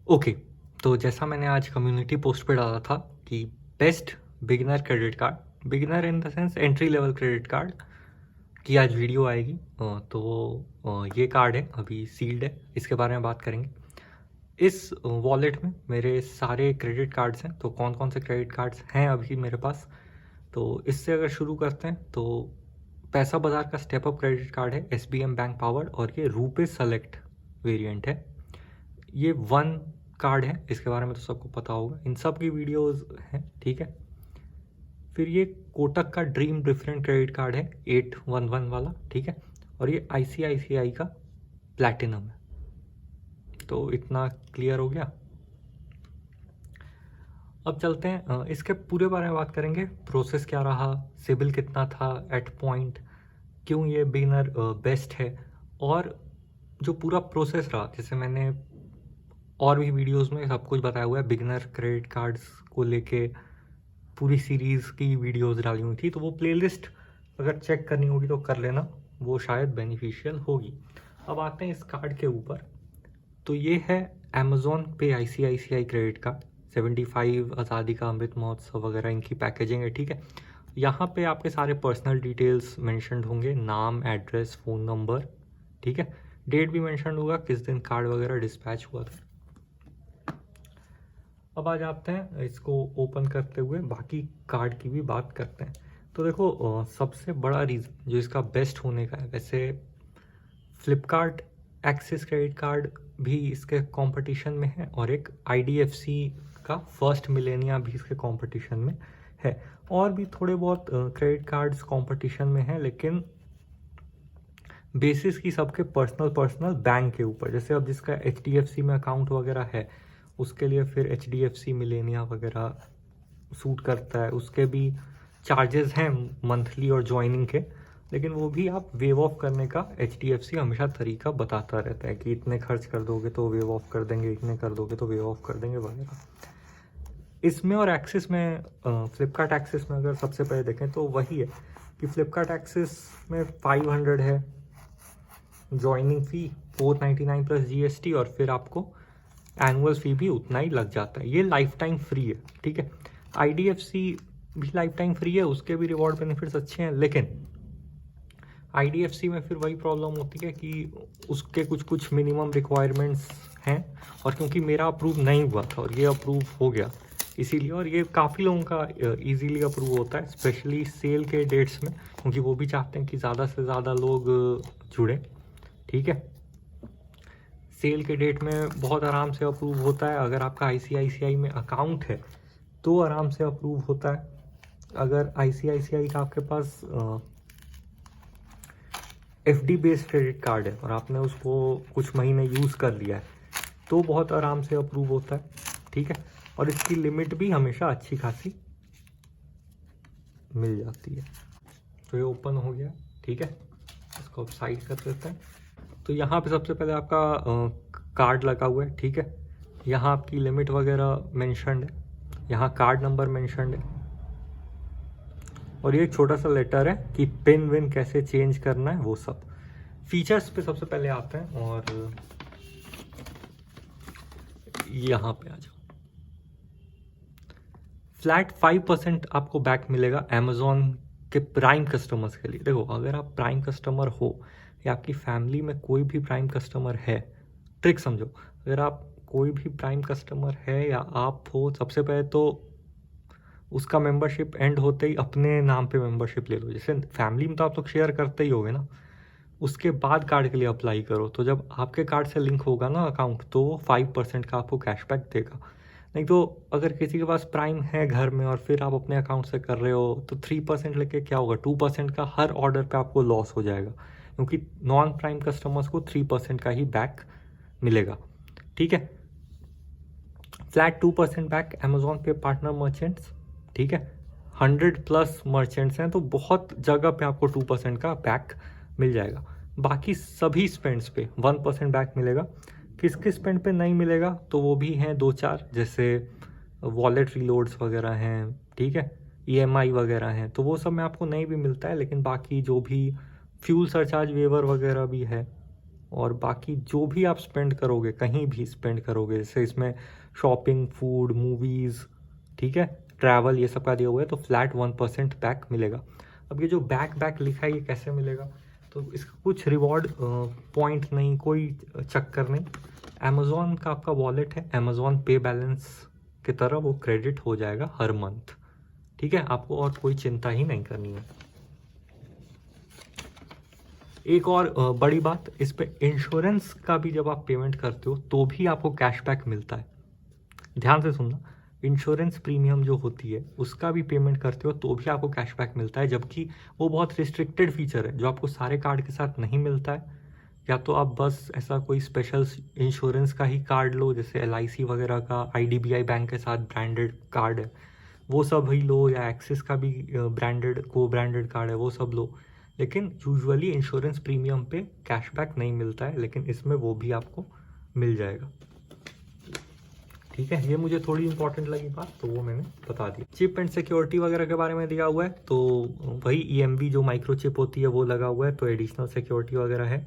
Okay, तो जैसा मैंने आज कम्युनिटी पोस्ट पे डाला था कि best beginner credit card, beginner in the sense entry level credit card की आज वीडियो आएगी। ये कार्ड है, अभी सील्ड है, इसके बारे में बात करेंगे। इस वॉलेट में मेरे सारे क्रेडिट कार्ड्स हैं। तो कौन कौन से क्रेडिट कार्ड्स हैं अभी मेरे पास, तो इससे अगर शुरू करते हैं तो पैसा बाजार का स्टेप अप क्रेडिट कार्ड है, SBM बैंक पावर्ड, और ये रुपे सेलेक्ट वेरिएंट है। ये वन कार्ड है, इसके बारे में तो सबको पता होगा, इन सब की वीडियोस हैं, ठीक है। फिर ये कोटक का ड्रीम डिफरेंट क्रेडिट कार्ड है 811 वाला, ठीक है। और ये ICICI का प्लैटिनम है। तो इतना क्लियर हो गया। अब चलते हैं इसके पूरे बारे में बात करेंगे। प्रोसेस क्या रहा, सिबिल कितना था एट पॉइंट, क्यों ये बिगिनर बेस्ट है, और जो पूरा प्रोसेस रहा, जैसे मैंने और भी वीडियोस में सब कुछ बताया हुआ है। बिगिनर क्रेडिट कार्ड्स को लेके पूरी सीरीज़ की वीडियोस डाली हुई थी, तो वो प्लेलिस्ट अगर चेक करनी होगी तो कर लेना, वो शायद बेनिफिशियल होगी। अब आते हैं इस कार्ड के ऊपर। तो ये है अमेजोन पे ICICI क्रेडिट कार्ड 75 आज़ादी का अमृत महोत्सव वगैरह इनकी पैकेजिंग है, ठीक है। यहाँ पे आपके सारे पर्सनल डिटेल्स मेंशन्ड होंगे, नाम, एड्रेस, फ़ोन नंबर, ठीक है। डेट भी मेंशन होगा, किस दिन कार्ड वगैरह डिस्पैच हुआ था। अब आ जाते हैं इसको ओपन करते हुए बाकी कार्ड की भी बात करते हैं। तो देखो, सबसे बड़ा रीज़न जो इसका बेस्ट होने का है, वैसे फ्लिपकार्ट एक्सिस क्रेडिट कार्ड भी इसके कंपटीशन में है, और एक IDFC का फर्स्ट मिलेनिया भी इसके कंपटीशन में है, और भी थोड़े बहुत क्रेडिट कार्ड्स कंपटीशन में हैं, लेकिन बेसिस की सबके पर्सनल बैंक के ऊपर। जैसे अब जिसका HDFC में अकाउंट वगैरह है, उसके लिए फिर HDFC मिलेनिया वगैरह सूट करता है, उसके भी चार्जेस हैं मंथली और ज्वाइनिंग के, लेकिन वो भी आप वेव ऑफ करने का HDFC हमेशा तरीका बताता रहता है कि इतने खर्च कर दोगे तो वेव ऑफ कर देंगे, इतने कर दोगे तो वेव ऑफ कर देंगे वगैरह। इसमें और एक्सिस में, फ्लिपकार्ट एक्सिस में अगर सबसे पहले देखें तो वही है कि फ्लिपकार्ट एक्सिस में 500 है ज्वाइनिंग फ़ी, 499 प्लस GST, और फिर आपको एनुअल फ़ी भी उतना ही लग जाता है। ये लाइफ टाइम फ्री है, ठीक है। IDFC भी लाइफ टाइम फ्री है, उसके भी रिवॉर्ड बेनिफिट्स अच्छे हैं, लेकिन IDFC में फिर वही प्रॉब्लम होती है कि उसके कुछ मिनिमम रिक्वायरमेंट्स हैं, और क्योंकि मेरा अप्रूव नहीं हुआ था और ये अप्रूव हो गया इसीलिए, और ये काफ़ी लोगों का इजीली अप्रूव होता है, स्पेशली सेल के डेट्स में, क्योंकि वो भी चाहते हैं कि ज़्यादा से ज़्यादा लोग जुड़ें, ठीक है। सेल के डेट में बहुत आराम से अप्रूव होता है। अगर आपका ICICI में अकाउंट है तो आराम से अप्रूव होता है। अगर ICICI का आपके पास FD बेस्ड क्रेडिट कार्ड है और आपने उसको कुछ महीने यूज़ कर लिया है तो बहुत आराम से अप्रूव होता है, ठीक है। और इसकी लिमिट भी हमेशा अच्छी खासी मिल जाती है। तो ये ओपन हो गया, ठीक है। इसको साइड कर देते हैं। तो यहाँ पे सबसे पहले आपका कार्ड लगा हुआ है, ठीक है। यहाँ आपकी लिमिट वगैरह मेंशन्ड है, यहाँ कार्ड नंबर मेंशन्ड है, और ये एक छोटा सा लेटर है कि पिन विन कैसे चेंज करना है, वो सब। फीचर्स पे सबसे पहले आते हैं, और यहाँ पे आ जाओ। फ्लैट 5% आपको बैक मिलेगा अमेजोन के प्राइम कस्टमर्स के लिए। देखो, अगर आप प्राइम कस्टमर हो या आपकी फैमिली में कोई भी प्राइम कस्टमर है, ट्रिक समझो। अगर आप कोई भी प्राइम कस्टमर है या आप हो, सबसे पहले तो उसका मेंबरशिप एंड होते ही अपने नाम पे मेंबरशिप ले लो। जैसे फैमिली में तो आप लोग शेयर करते ही होगे ना, उसके बाद कार्ड के लिए अप्लाई करो। तो जब आपके कार्ड से लिंक होगा ना अकाउंट, तो वो 5% का आपको कैशबैक देगा। नहीं तो अगर किसी के पास प्राइम है घर में और फिर आप अपने अकाउंट से कर रहे हो, तो 3% लेके क्या होगा, 2% का हर ऑर्डर पे आपको लॉस हो जाएगा, क्योंकि नॉन प्राइम कस्टमर्स को 3% का ही बैक मिलेगा, ठीक है। फ्लैट 2% बैक अमेजोन पे पार्टनर मर्चेंट्स, ठीक है। 100+ मर्चेंट्स हैं, तो बहुत जगह पे आपको 2% का बैक मिल जाएगा। बाकी सभी स्पेंड्स पे 1% बैक मिलेगा। किस किस स्पेंड पे नहीं मिलेगा, तो वो भी हैं 2-4, जैसे वॉलेट रीलोड्स वगैरह हैं, ठीक है। EMI वगैरह हैं, तो वो सब में आपको नहीं भी मिलता है, लेकिन बाकी जो भी फ्यूल सरचार्ज वेवर वगैरह भी है, और बाकी जो भी आप स्पेंड करोगे, कहीं भी स्पेंड करोगे, जैसे इसमें शॉपिंग, फूड, मूवीज़, ठीक है, ट्रैवल, ये सब का दिया हुआ है, तो फ्लैट 1% बैक मिलेगा। अब ये जो बैक लिखा है ये कैसे मिलेगा, तो इसका कुछ रिवॉर्ड पॉइंट नहीं, कोई चक्कर नहीं। अमेज़ॉन का आपका वॉलेट है, अमेज़ॉन पे बैलेंस की तरह वो क्रेडिट हो जाएगा हर मंथ, ठीक है, आपको और कोई चिंता ही नहीं करनी है। एक और बड़ी बात, इस पे इंश्योरेंस का भी जब आप पेमेंट करते हो तो भी आपको कैशबैक मिलता है। ध्यान से सुनना, इंश्योरेंस प्रीमियम जो होती है उसका भी पेमेंट करते हो तो भी आपको कैशबैक मिलता है, जबकि वो बहुत रिस्ट्रिक्टेड फीचर है जो आपको सारे कार्ड के साथ नहीं मिलता है। या तो आप बस ऐसा कोई स्पेशल इंश्योरेंस का ही कार्ड लो, जैसे LIC वगैरह का, IDBI बैंक के साथ ब्रांडेड कार्ड है वो सब ही लो, या एक्सिस का भी ब्रांडेड को ब्रांडेड कार्ड है वो सब लो। लेकिन यूजुअली इंश्योरेंस प्रीमियम पे कैशबैक नहीं मिलता है, लेकिन इसमें वो भी आपको मिल जाएगा, ठीक है। ये मुझे थोड़ी इंपॉर्टेंट लगी बात, तो वो मैंने बता दी। चिप एंड सिक्योरिटी वगैरह के बारे में दिया हुआ है, तो वही EMV जो माइक्रो चिप होती है वो लगा हुआ है, तो एडिशनल सिक्योरिटी वगैरह है।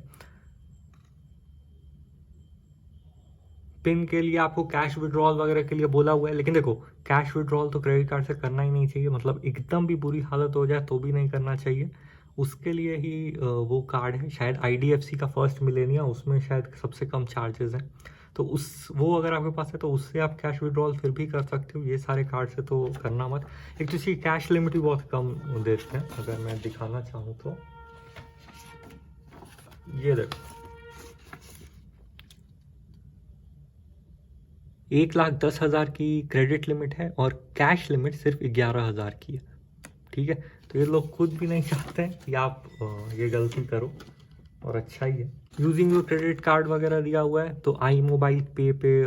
पिन के लिए आपको कैश विड्रॉल वगैरह के लिए बोला हुआ है, लेकिन देखो कैश विड्रॉल तो क्रेडिट कार्ड से करना ही नहीं चाहिए, मतलब एकदम भी बुरी हालत हो जाए तो भी नहीं करना चाहिए। उसके लिए ही वो कार्ड है, शायद IDFC का फर्स्ट मिलेनिया, उसमें शायद सबसे कम चार्जेस हैं, तो उस वो अगर आपके पास है तो उससे आप कैश विड्रॉल फिर भी कर सकते हो, ये सारे कार्ड से तो करना मत। एक तो इसकी कैश लिमिट भी बहुत कम देते हैं, अगर मैं दिखाना चाहूँ तो ये देखो 1,10,000 की क्रेडिट लिमिट है और कैश लिमिट सिर्फ 11,000 की है, ठीक है। तो ये लोग खुद भी नहीं चाहते हैं कि आप ये गलती करो, और अच्छा ही है। यूजिंग योर क्रेडिट कार्ड वगैरह दिया हुआ है, तो iMobile पे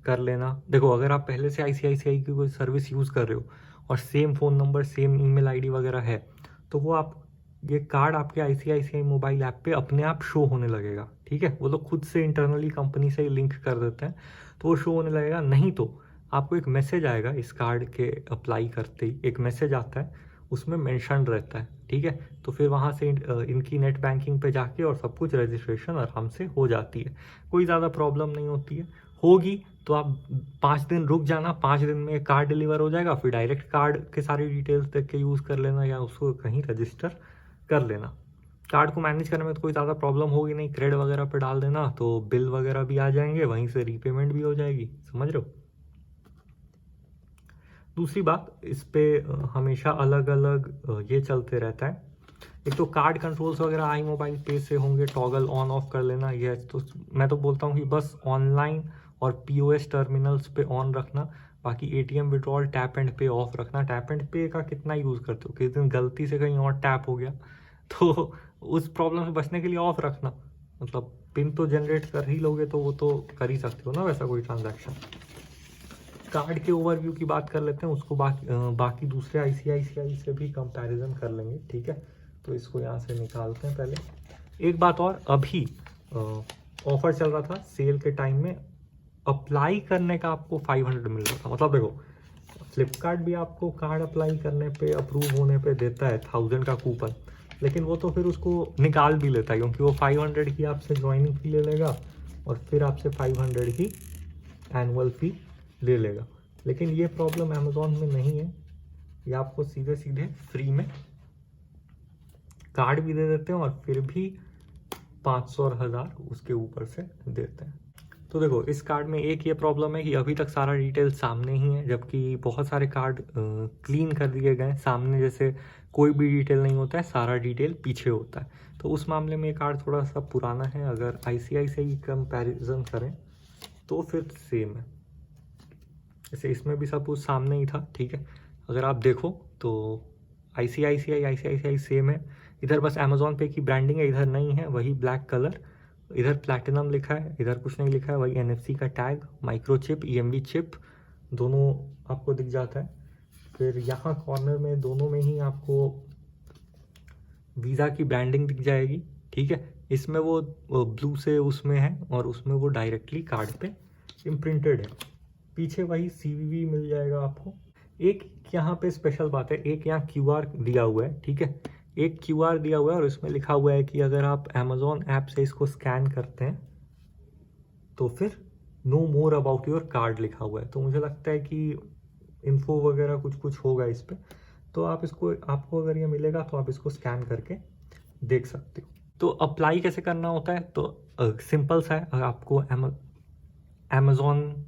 कर लेना। देखो अगर आप पहले से ICICI की कोई सर्विस यूज़ कर रहे हो और same phone number, same email ID वगैरह है, तो वो आप ये कार्ड आपके ICICI मोबाइल ऐप पे अपने आप शो होने लगेगा, ठीक है। वो लोग खुद से इंटरनली कंपनी से ही लिंक कर देते हैं, तो वो शो होने लगेगा। नहीं तो आपको एक मैसेज आएगा, इस कार्ड के अप्लाई करते ही एक मैसेज आता है, उसमें मेंशन रहता है, ठीक है। तो फिर वहाँ से इनकी नेट बैंकिंग पे जाके और सब कुछ रजिस्ट्रेशन आराम से हो जाती है, कोई ज़्यादा प्रॉब्लम नहीं होती है। होगी तो आप 5 दिन रुक जाना, 5 दिन में कार्ड डिलीवर हो जाएगा, फिर डायरेक्ट कार्ड के सारे डिटेल्स देख के यूज़ कर लेना या उसको कहीं रजिस्टर कर लेना। कार्ड को मैनेज करने में तो कोई ज़्यादा प्रॉब्लम होगी नहीं, क्रेड वगैरह पे डाल देना तो बिल वगैरह भी आ जाएंगे, वहीं से रीपेमेंट भी हो जाएगी, समझ रहे हो। दूसरी बात, इस पे हमेशा अलग अलग ये चलते रहता है। एक तो कार्ड कंट्रोल्स वगैरह iMobile पे से होंगे, टॉगल ऑन ऑफ कर लेना। ये तो मैं तो बोलता हूँ कि बस ऑनलाइन और POS टर्मिनल्स पे ऑन रखना, बाकी ATM विड्रॉल, टैप एंड पे ऑफ रखना। टैप एंड पे का कितना यूज़ करते हो, किस दिन गलती से कहीं और टैप हो गया तो उस प्रॉब्लम से बचने के लिए ऑफ रखना, मतलब पिन तो जनरेट कर ही लोगे तो वो तो कर ही सकते हो ना वैसा कोई ट्रांजैक्शन। कार्ड के ओवरव्यू की बात कर लेते हैं, उसको बाकी दूसरे ICICI से भी कंपैरिजन कर लेंगे, ठीक है। तो इसको यहाँ से निकालते हैं पहले। एक बात और, अभी ऑफर चल रहा था सेल के टाइम में, अप्लाई करने का आपको 500 मिल रहा था। मतलब देखो फ्लिपकार्ट भी आपको कार्ड अप्लाई करने पे, अप्रूव होने पे देता है 1000 का कूपन, लेकिन वो तो फिर उसको निकाल भी लेता है, क्योंकि वो 500 की आपसे ज्वाइनिंग फी ले लेगा और फिर आपसे 500 की एनुअल फी ले लेगा। लेकिन ये प्रॉब्लम अमेज़ॉन में नहीं है, ये आपको सीधे सीधे फ्री में कार्ड भी दे देते हैं और फिर भी 500 और 1000 उसके ऊपर से देते हैं। तो देखो इस कार्ड में एक ये प्रॉब्लम है कि अभी तक सारा डिटेल सामने ही है, जबकि बहुत सारे कार्ड क्लीन कर दिए गए, सामने जैसे कोई भी डिटेल नहीं होता है, सारा डिटेल पीछे होता है। तो उस मामले में ये कार्ड थोड़ा सा पुराना है। अगर ICICI कंपैरिजन करें तो फिर सेम है, जैसे इसमें भी सब कुछ सामने ही था, ठीक है। अगर आप देखो तो ICICI सेम है, इधर बस अमेज़ॉन पे की ब्रांडिंग है, इधर नहीं है, वही ब्लैक कलर, इधर प्लैटिनम लिखा है, इधर कुछ नहीं लिखा है, वही NFC का टैग, माइक्रोचिप, EMV चिप दोनों आपको दिख जाता है। फिर यहाँ कॉर्नर में दोनों में ही आपको वीज़ा की ब्रांडिंग दिख जाएगी, ठीक है। इसमें वो ब्लू से उसमें है और उसमें वो डायरेक्टली कार्ड पे इम्प्रिंटेड है। पीछे वही CVV मिल जाएगा आपको। एक यहाँ पे स्पेशल बात है, एक यहाँ QR दिया हुआ है, ठीक है। एक QR दिया हुआ है और इसमें लिखा हुआ है कि अगर आप अमेजोन ऐप से इसको स्कैन करते हैं तो फिर know more about your card लिखा हुआ है। तो मुझे लगता है कि इन्फो वगैरह कुछ कुछ होगा इस पर। तो आप इसको, आपको अगर ये मिलेगा तो आप इसको स्कैन करके देख सकते हो। तो अप्लाई कैसे करना होता है, तो सिंपल सा है। आपको अमेजोन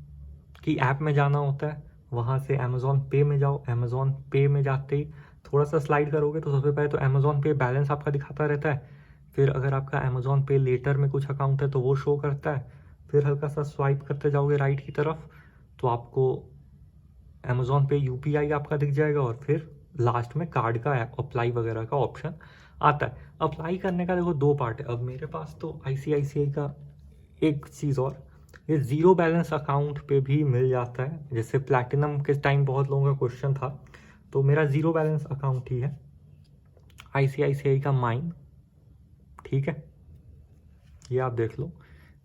की ऐप में जाना होता है, वहाँ से अमेजोन पे में जाओ। अमेजोन पे में जाते ही थोड़ा सा स्लाइड करोगे तो सबसे पहले तो अमेजोन पे बैलेंस आपका दिखाता रहता है। फिर अगर आपका अमेजोन पे लेटर में कुछ अकाउंट है तो वो शो करता है। फिर हल्का सा स्वाइप करते जाओगे राइट की तरफ तो आपको अमेजोन पे UPI आपका दिख जाएगा और फिर लास्ट में कार्ड का अप्लाई वगैरह का ऑप्शन आता है। अप्लाई करने का देखो दो पार्ट है। अब मेरे पास तो ICICI का एक चीज़ और, ये ज़ीरो बैलेंस अकाउंट पे भी मिल जाता है। जैसे प्लैटिनम के टाइम बहुत लोगों का क्वेश्चन था, तो मेरा ज़ीरो बैलेंस अकाउंट ही है ICICI का माइन। ठीक है, ये आप देख लो,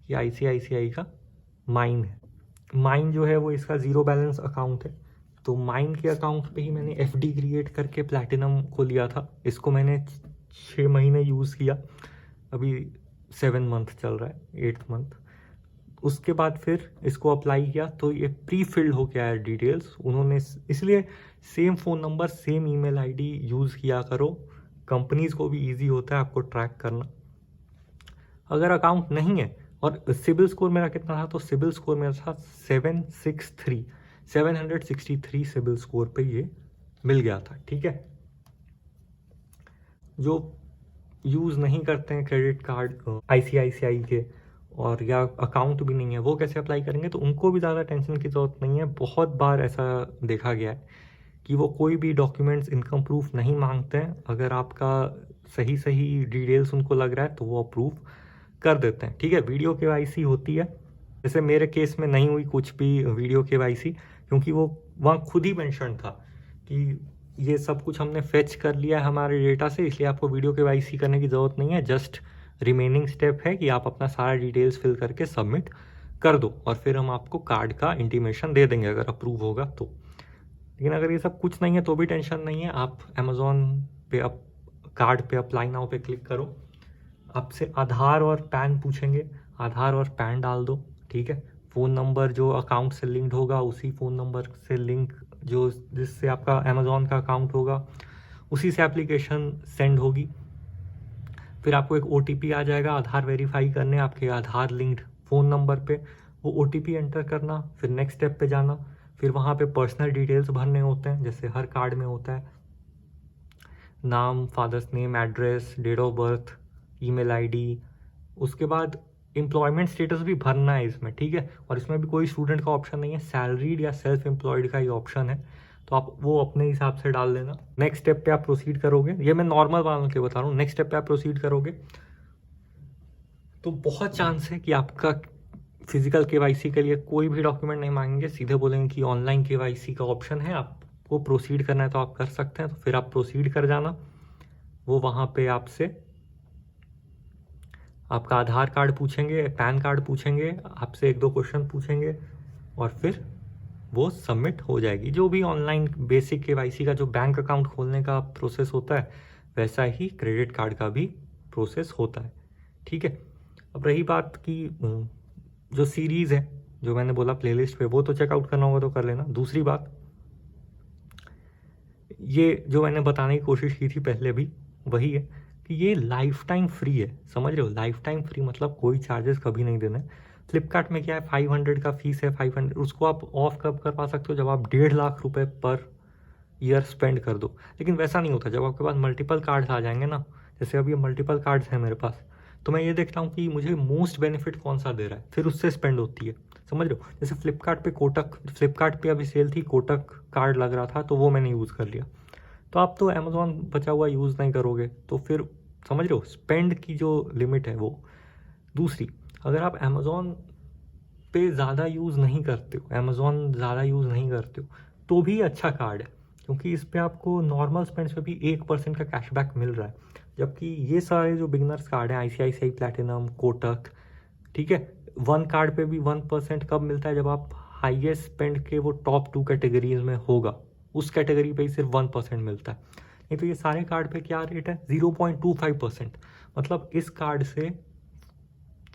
ये ICICI का माइन है। माइन जो है वो इसका ज़ीरो बैलेंस अकाउंट है। तो माइन के अकाउंट पे ही मैंने FD क्रिएट करके प्लैटिनम को लिया था। इसको मैंने 6 महीने यूज़ किया, अभी 7 मंथ चल रहा है, 8th मंथ। उसके बाद फिर इसको अप्लाई किया तो ये प्री फिल्ड हो गया है डिटेल्स उन्होंने, इसलिए same phone number same email ID use किया करो। कंपनीज़ को भी ईजी होता है आपको ट्रैक करना। अगर अकाउंट नहीं है, और सिबिल स्कोर मेरा कितना था, तो सिबिल स्कोर मेरा था 763 सिबिल स्कोर पे ये मिल गया था। ठीक है, जो यूज़ नहीं करते हैं क्रेडिट कार्ड ICICI के और या अकाउंट भी नहीं है, वो कैसे अप्लाई करेंगे, तो उनको भी ज़्यादा टेंशन की ज़रूरत नहीं है। बहुत बार ऐसा देखा गया है कि वो कोई भी डॉक्यूमेंट्स, इनकम प्रूफ नहीं मांगते हैं। अगर आपका सही डिटेल्स उनको लग रहा है तो वो अप्रूव कर देते हैं। ठीक है, वीडियो KYC होती है। जैसे मेरे केस में नहीं हुई कुछ भी वीडियो KYC, क्योंकि वो वहाँ खुद ही मेंशन था कि ये सब कुछ हमने फेच कर लिया है हमारे डेटा से, इसलिए आपको वीडियो KYC करने की ज़रूरत नहीं है। जस्ट रिमेनिंग स्टेप है कि आप अपना सारा डिटेल्स फिल करके सबमिट कर दो और फिर हम आपको कार्ड का इंटीमेशन दे देंगे अगर अप्रूव होगा तो। लेकिन अगर ये सब कुछ नहीं है तो भी टेंशन नहीं है। आप अमेजोन पे कार्ड पे अप्लाई नाउ पे क्लिक करो। आपसे आधार और पैन पूछेंगे, आधार और पैन डाल दो। ठीक है, फ़ोन नंबर जो अकाउंट से लिंक्ड होगा उसी फ़ोन नंबर से लिंक, जो जिससे आपका अमेजोन का अकाउंट होगा उसी से एप्लीकेशन सेंड होगी। फिर आपको एक OTP आ जाएगा आधार वेरीफाई करने आपके आधार लिंक्ड फ़ोन नंबर पे। वो OTP एंटर करना, फिर नेक्स्ट स्टेप पे जाना। फिर वहाँ पे पर्सनल डिटेल्स भरने होते हैं जैसे हर कार्ड में होता है, नाम, father's name, address, date of birth, email ID। उसके बाद एम्प्लॉयमेंट स्टेटस भी भरना है इसमें। ठीक है, और इसमें भी कोई स्टूडेंट का ऑप्शन नहीं है, सैलरीड या सेल्फ एम्प्लॉयड का ही ऑप्शन है, तो आप वो अपने हिसाब से डाल देना। नेक्स्ट स्टेप पे आप प्रोसीड करोगे, ये मैं नॉर्मल वालों के बता रहा हूँ। नेक्स्ट स्टेप पे आप प्रोसीड करोगे तो बहुत चांस है कि आपका फिजिकल KYC के लिए कोई भी डॉक्यूमेंट नहीं मांगेंगे, सीधे बोलेंगे कि ऑनलाइन KYC का ऑप्शन है, आपको प्रोसीड करना है तो आप कर सकते हैं। तो फिर आप प्रोसीड कर जाना। वो वहाँ पे आपसे आपका आधार कार्ड पूछेंगे, पैन कार्ड पूछेंगे, आपसे 1-2 क्वेश्चन पूछेंगे और फिर वो सबमिट हो जाएगी। जो भी ऑनलाइन बेसिक KYC का जो बैंक अकाउंट खोलने का प्रोसेस होता है वैसा ही क्रेडिट कार्ड का भी प्रोसेस होता है। ठीक है, अब रही बात की जो सीरीज़ है जो मैंने बोला प्लेलिस्ट पे, वो तो चेकआउट करना होगा तो कर लेना। दूसरी बात, ये जो मैंने बताने की कोशिश की थी पहले भी वही है कि ये लाइफ टाइम फ्री है। समझ रहे हो, लाइफ टाइम फ्री मतलब कोई चार्जेस कभी नहीं देना है। फ्लिपकार्ट में क्या है, 500 का फीस है, 500 उसको आप ऑफ कब कर पा सकते हो, जब आप 1.5 लाख रुपए पर ईयर स्पेंड कर दो। लेकिन वैसा नहीं होता, जब आपके पास मल्टीपल कार्ड्स आ जाएंगे ना, जैसे अभी मल्टीपल कार्ड्स हैं मेरे पास, तो मैं ये देखता हूँ कि मुझे मोस्ट बेनिफिट कौन सा दे रहा है, फिर उससे स्पेंड होती है। समझ रहे हो, जैसे फ्लिपकार्ट पे कोटक, फ्लिपकार्ट पे अभी सेल थी, कोटक कार्ड लग रहा था तो वो मैंने यूज़ कर लिया। तो आप तो अमेजोन बचा हुआ यूज़ नहीं करोगे, तो फिर समझ रहे हो स्पेंड की जो लिमिट है वो। दूसरी, अगर आप अमेजोन पे ज़्यादा यूज़ नहीं करते हो, अमेजोन ज़्यादा यूज़ नहीं करते हो, तो भी अच्छा कार्ड है, क्योंकि इस पर आपको नॉर्मल स्पेंड्स पे भी 1% का कैशबैक मिल रहा है। जबकि ये सारे जो बिगनर्स कार्ड हैं, ICICI प्लैटिनम, कोटक, ठीक है, वन कार्ड पे भी 1% कब मिलता है, जब आप हाईएस्ट स्पेंड के वो टॉप 2 कैटेगरीज में होगा, उस कैटेगरी पे ही सिर्फ 1% मिलता है। नहीं तो ये सारे कार्ड पे क्या रेट है 0.25%। मतलब इस कार्ड से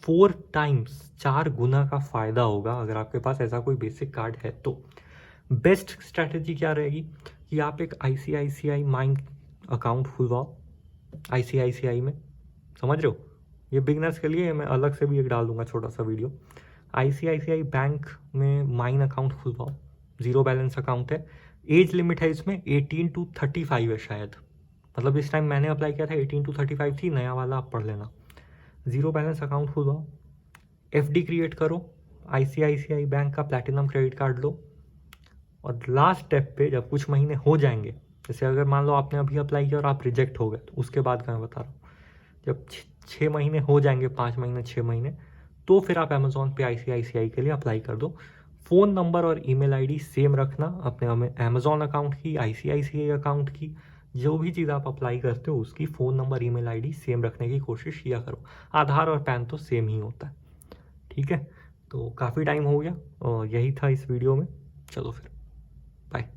4 टाइम्स 4 गुना का फ़ायदा होगा अगर आपके पास ऐसा कोई बेसिक कार्ड है तो। बेस्ट स्ट्रैटेजी क्या रहेगी कि आप एक ICICI माइंड अकाउंट खुलवाओ ICICI में, समझ रहे हो। ये बिगनर्स के लिए मैं अलग से भी एक डाल दूंगा छोटा सा वीडियो। ICICI बैंक में mine account खुलवाओ, zero balance account है, एज लिमिट है इसमें 18 to 35 है शायद, मतलब इस टाइम मैंने अप्लाई किया था 18 to 35 थी, नया वाला आप पढ़ लेना। Zero balance account खुलवाओ, FD create करो, ICICI बैंक का प्लैटिनम क्रेडिट कार्ड लो, और लास्ट स्टेप पे जब कुछ महीने हो जाएंगे, जैसे अगर मान लो आपने अभी अप्लाई किया और आप रिजेक्ट हो गए तो उसके बाद का मैं बता रहा हूँ, जब 6 महीने हो जाएंगे, 5 महीने 6 महीने, तो फिर आप अमेजोन पे ICICI के लिए अप्लाई कर दो। फ़ोन नंबर और ईमेल आईडी सेम रखना अपने अमेजोन अकाउंट की, ICICI अकाउंट की, जो भी चीज़ आप अप्लाई करते हो उसकी phone number email ID same रखने की कोशिश किया करो। आधार और पैन तो सेम ही होता है, ठीक है। तो काफ़ी टाइम हो गया और यही था इस वीडियो में, चलो फिर बाय।